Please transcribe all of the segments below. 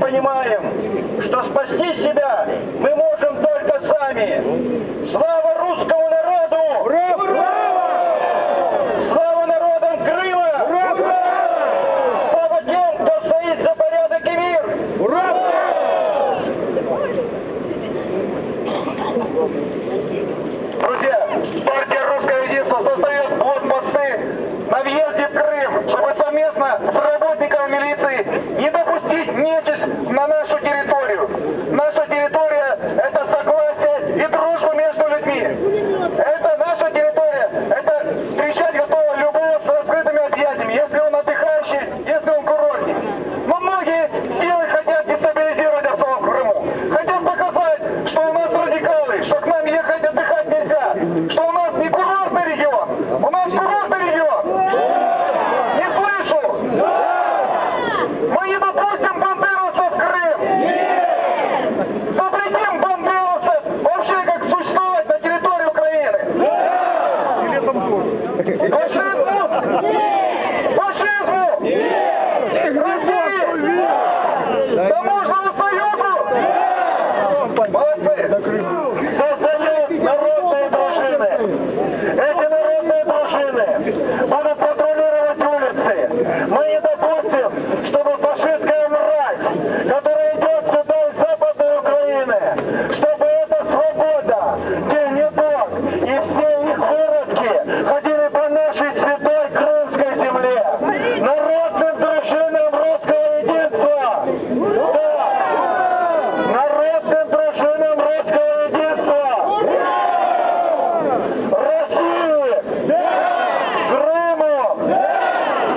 понимаем, что спасти себя мы можем только сами. Слава русскому народу! Ура! Слава народам Крыма! Ура! Слава тем, кто стоит за порядок и мир! Ура! Друзья, партия «Русское единство» создает блокпосты на въезде в Крым, чтобы совместно с работниками милиции не допустить нечисть на нашу территорию. Наша территория – это согласие и дружба между людьми. Это наша территория, это встречать готова любого с раскрытыми объятиями, если он отдыхающий, если он курортник. Но многие силы хотят дестабилизировать обстановку в Крыму. Хотят показать, что у нас радикалы, что к нам ехать отдыхать нельзя, что у нас не курортный регион, у нас курортный регион. Не слышу! Мы не допустим бандеровцев в Крым! Запретим бандеровцев вообще как существовать на территории Украины! Фашизму! Фашизму! России! Таможенному союзу! Молодцы! Создают народные дружины! Эти народные дружины будут патрулировать улицы! Мы не допустим, чтобы фашистская мразь, которая идет сюда из Западной Украины, чтобы эта свобода, Генедок и все их выродки ходили по нашей святой крымской земле! Народным дружинам русского единства! Да! Народным дружинам русского единства! России! Крыму!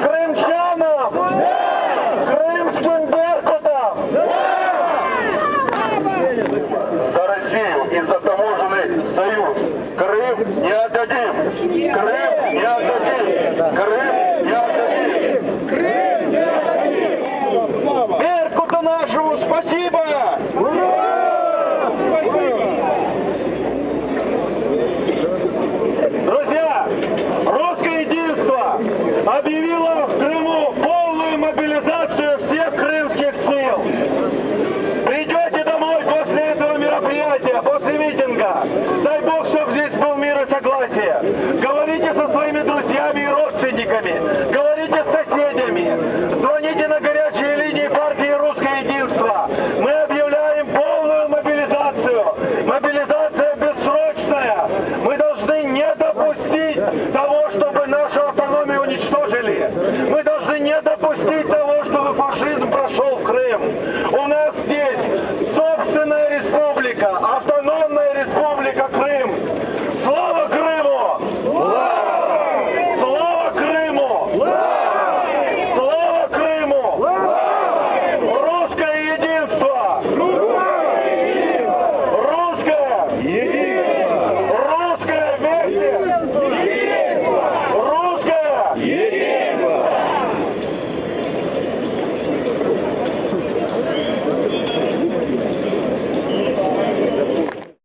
Крымчанам! Крымским беркутам! За Россию и за таможенный союз! Крым не отдадим! Крым не отдадим! Крым не отдадим! Крым не отдадим! Беркуту нашему спасибо! Друзья, русское единство объявило в Крыму полную мобилизацию всех крымских сил. Придете домой после этого мероприятия, после митинга. Дай Бог, чтобы здесь был мир и согласие. Говорите со своими друзьями и родственниками.